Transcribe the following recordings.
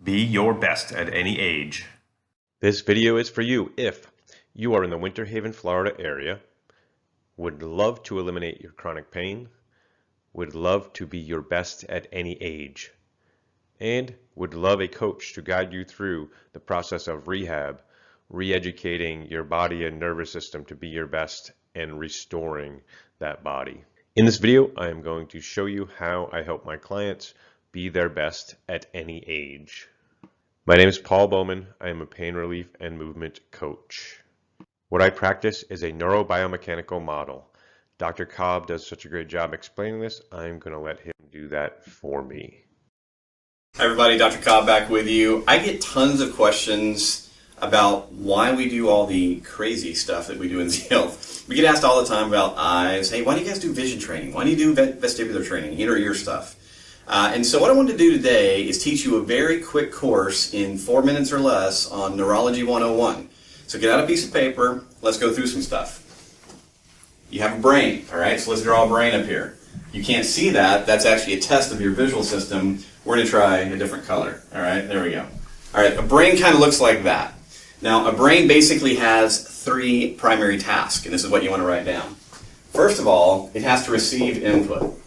Be your best at any age. This video is for you if you are in the Winter Haven, Florida area, would love to eliminate your chronic pain, would love to be your best at any age, and would love a coach to guide you through the process of rehab, re-educating your body and nervous system to be your best and restoring that body. In this video, I am going to show you how I help my clients be their best at any age. My name is Paul Bowman. I am a pain relief and movement coach. What I practice is a neurobiomechanical model. Dr. Cobb does such a great job explaining this, I'm going to let him do that for me. Hi everybody, Dr. Cobb back with you. I get tons of questions about why we do all the crazy stuff that we do in Z Health. We get asked all the time about eyes. Hey, why do you guys do vision training? Why do you do vestibular training, inner ear stuff? And so what I wanted to do today is teach you a very quick course in 4 minutes or less on Neurology 101. So get out a piece of paper, let's go through some stuff. You have a brain, all right? So let's draw a brain up here. You can't see that. That's actually a test of your visual system. We're going to try a different color, all right? There we go. All right, a brain kind of looks like that. Now, a brain basically has 3 primary tasks, and this is what you want to write down. First of all, it has to receive input.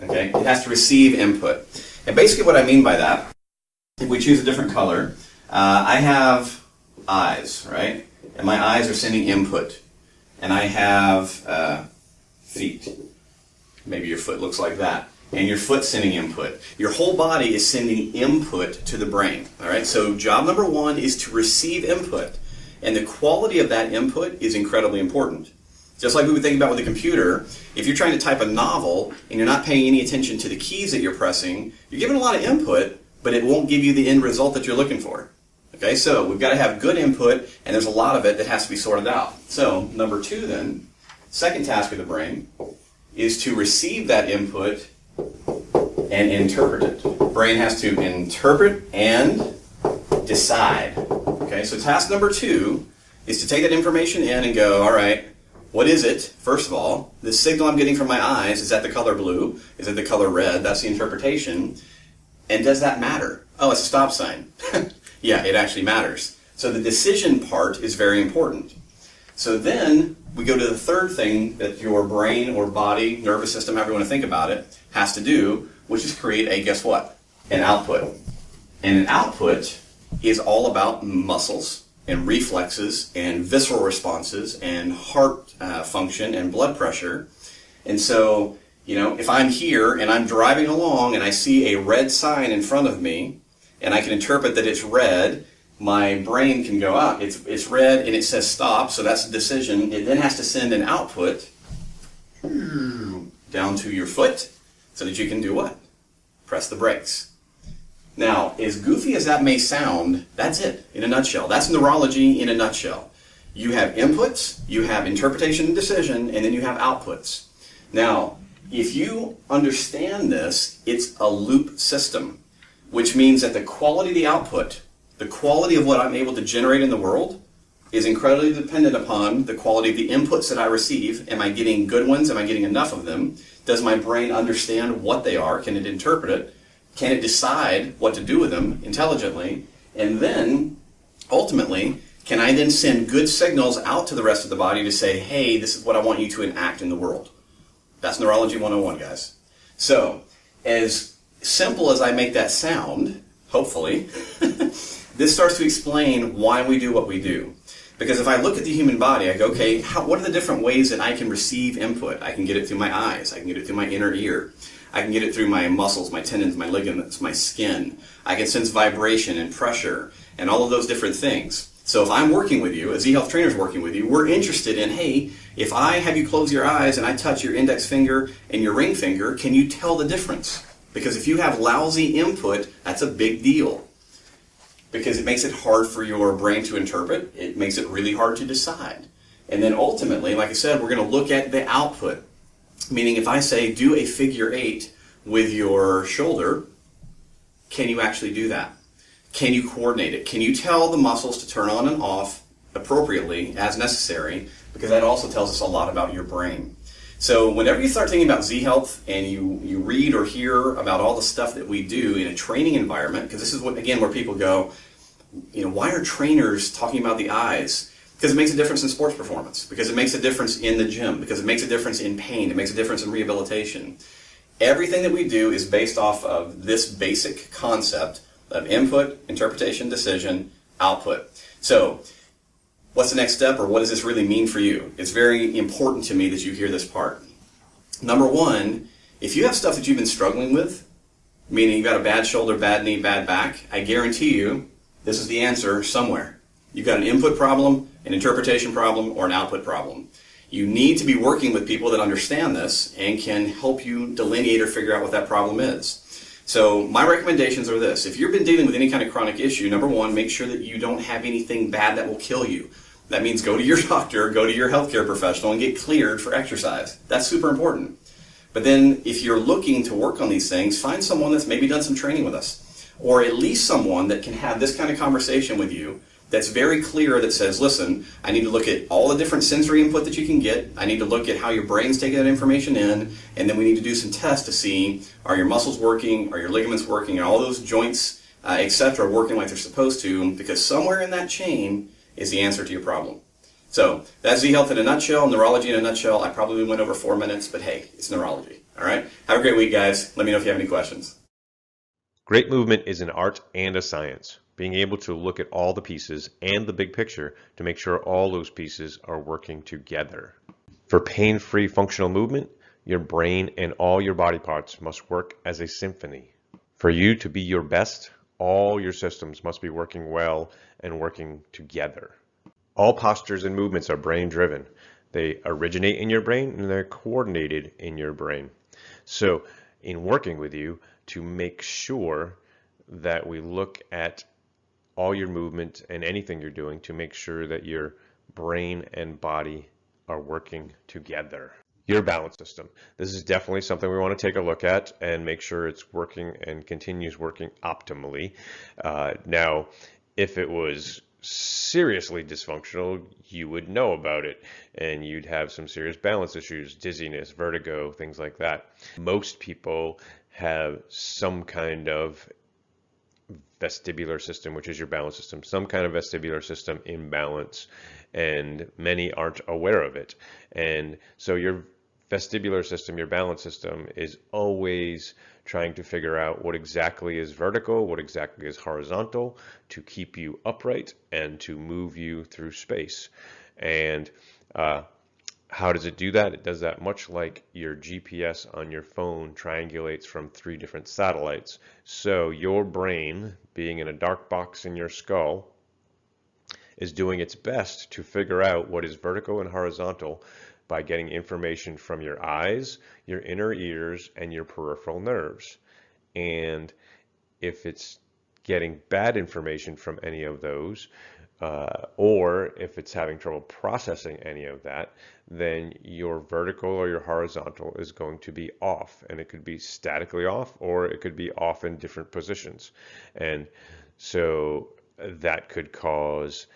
Okay, it has to receive input. And basically what I mean by that, if we choose a different color, I have eyes, right? And my eyes are sending input. And I have feet. Maybe your foot looks like that. And your foot's sending input. Your whole body is sending input to the brain. All right, so job number 1 is to receive input. And the quality of that input is incredibly important. Just like we would think about with a computer, if you're trying to type a novel and you're not paying any attention to the keys that you're pressing, you're giving a lot of input, but it won't give you the end result that you're looking for. Okay, so we've got to have good input, and there's a lot of it that has to be sorted out. So, number 2 then, second task of the brain, is to receive that input and interpret it. The brain has to interpret and decide. Okay, so task number 2 is to take that information in and go, all right, what is it? First of all, the signal I'm getting from my eyes, is that the color blue? Is it the color red? That's the interpretation. And does that matter? Oh, it's a stop sign. Yeah, it actually matters. So the decision part is very important. So then we go to the third thing that your brain or body, nervous system, however you want to think about it, has to do, which is create a, guess what? An output. And an output is all about muscles and reflexes and visceral responses and heart function and blood pressure. And so, if I'm here and I'm driving along and I see a red sign in front of me and I can interpret that it's red, my brain can go, it's red and it says stop, so that's a decision. It then has to send an output down to your foot so that you can do what? Press the brakes. Now, as goofy as that may sound, that's it in a nutshell. That's neurology in a nutshell. You have inputs, you have interpretation and decision, and then you have outputs. Now, if you understand this, it's a loop system, which means that the quality of the output, the quality of what I'm able to generate in the world, is incredibly dependent upon the quality of the inputs that I receive. Am I getting good ones? Am I getting enough of them? Does my brain understand what they are? Can it interpret it? Can it decide what to do with them intelligently? And then, ultimately, can I then send good signals out to the rest of the body to say, hey, this is what I want you to enact in the world? That's Neurology 101, guys. So, as simple as I make that sound, hopefully, this starts to explain why we do what we do. Because if I look at the human body, I go, okay, what are the different ways that I can receive input? I can get it through my eyes. I can get it through my inner ear. I can get it through my muscles, my tendons, my ligaments, my skin. I can sense vibration and pressure and all of those different things. So if I'm working with you, a Z Health trainer is working with you, we're interested in, hey, if I have you close your eyes and I touch your index finger and your ring finger, can you tell the difference? Because if you have lousy input, that's a big deal. Because it makes it hard for your brain to interpret. It makes it really hard to decide. And then ultimately, like I said, we're going to look at the output. Meaning if I say, do a figure 8 with your shoulder, can you actually do that? Can you coordinate it? Can you tell the muscles to turn on and off appropriately as necessary? Because that also tells us a lot about your brain. So whenever you start thinking about Z Health and you read or hear about all the stuff that we do in a training environment, because this is what, again, where people go, why are trainers talking about the eyes? Because it makes a difference in sports performance, because it makes a difference in the gym, because it makes a difference in pain, it makes a difference in rehabilitation. Everything that we do is based off of this basic concept of input, interpretation, decision, output. So what's the next step, or what does this really mean for you? It's very important to me that you hear this part. Number one, if you have stuff that you've been struggling with, meaning you've got a bad shoulder, bad knee, bad back, I guarantee you this is the answer somewhere. You've got an input problem, an interpretation problem, or an output problem. You need to be working with people that understand this and can help you delineate or figure out what that problem is. So my recommendations are this. If you've been dealing with any kind of chronic issue, number one, make sure that you don't have anything bad that will kill you. That means go to your doctor, go to your healthcare professional, and get cleared for exercise. That's super important. But then if you're looking to work on these things, find someone that's maybe done some training with us, or at least someone that can have this kind of conversation with you that's very clear, that says, listen, I need to look at all the different sensory input that you can get. I need to look at how your brain's taking that information in, and then we need to do some tests to see, are your muscles working, are your ligaments working, are all those joints, etc., working like they're supposed to, because somewhere in that chain is the answer to your problem. So that's Z Health in a nutshell, neurology in a nutshell. I probably went over 4 minutes, but hey, it's neurology. All right? Have a great week, guys. Let me know if you have any questions. Great movement is an art and a science. Being able to look at all the pieces and the big picture to make sure all those pieces are working together. For pain-free functional movement, your brain and all your body parts must work as a symphony. For you to be your best, all your systems must be working well and working together. All postures and movements are brain-driven. They originate in your brain and they're coordinated in your brain. So in working with you, to make sure that we look at all your movement and anything you're doing to make sure that your brain and body are working together. Your balance system. This is definitely something we want to take a look at and make sure it's working and continues working optimally. Now, if it was seriously dysfunctional, you would know about it and you'd have some serious balance issues, dizziness, vertigo, things like that. Most people have some kind of vestibular system, which is your balance system, some kind of vestibular system imbalance, and many aren't aware of it. And so your vestibular system, your balance system, is always trying to figure out what exactly is vertical, what exactly is horizontal, to keep you upright and to move you through space. And how does it do that? It does that much like your GPS on your phone triangulates from 3 different satellites. So your brain, being in a dark box in your skull, is doing its best to figure out what is vertical and horizontal by getting information from your eyes, your inner ears, and your peripheral nerves. And if it's getting bad information from any of those, or if it's having trouble processing any of that, then your vertical or your horizontal is going to be off, and it could be statically off or it could be off in different positions. And so that could cause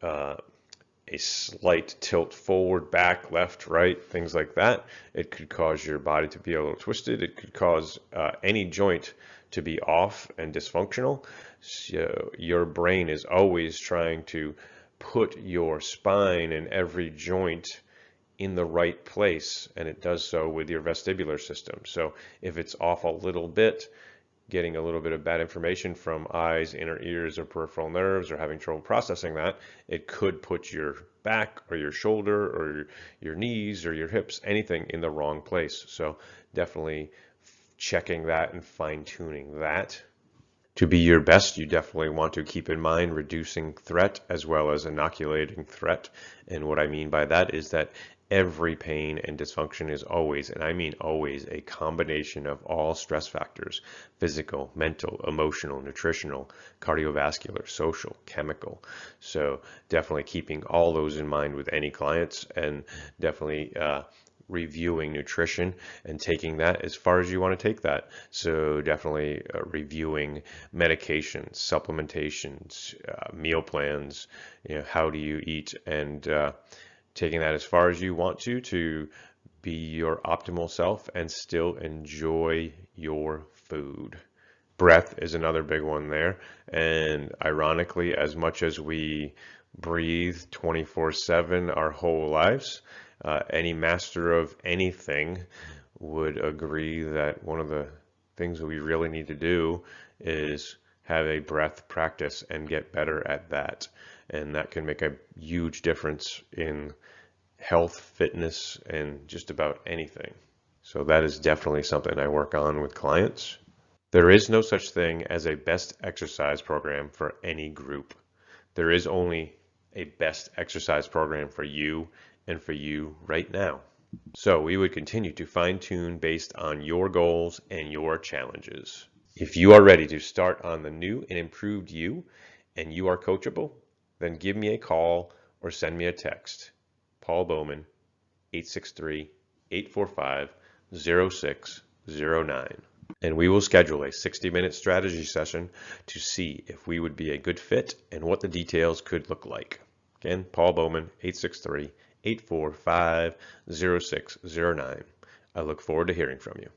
a slight tilt forward, back, left, right, things like that. It could cause your body to be a little twisted. It could cause any joint to be off and dysfunctional. So your brain is always trying to put your spine and every joint in the right place, and it does so with your vestibular system. So if it's off a little bit, getting a little bit of bad information from eyes, inner ears, or peripheral nerves, or having trouble processing that, it could put your back or your shoulder or your knees or your hips, anything in the wrong place. So definitely checking that and fine-tuning that. To be your best, you definitely want to keep in mind reducing threat as well as inoculating threat. And what I mean by that is that every pain and dysfunction is always, and I mean always, a combination of all stress factors: physical, mental, emotional, nutritional, cardiovascular, social, chemical. So definitely keeping all those in mind with any clients, and definitely reviewing nutrition and taking that as far as you want to take that. So definitely reviewing medications, supplementations, meal plans, how do you eat, and taking that as far as you want to be your optimal self and still enjoy your food. Breath is another big one there. And ironically, as much as we breathe 24/7 our whole lives, any master of anything would agree that one of the things that we really need to do is have a breath practice and get better at that. And that can make a huge difference in health, fitness, and just about anything. So that is definitely something I work on with clients. There is no such thing as a best exercise program for any group. There is only a best exercise program for you and for you right now. So we would continue to fine tune based on your goals and your challenges. If you are ready to start on the new and improved you and you are coachable, then give me a call or send me a text. Paul Bowman, 863-845-0609. And we will schedule a 60-minute strategy session to see if we would be a good fit and what the details could look like. Again, Paul Bowman, 863-845-0609. I look forward to hearing from you.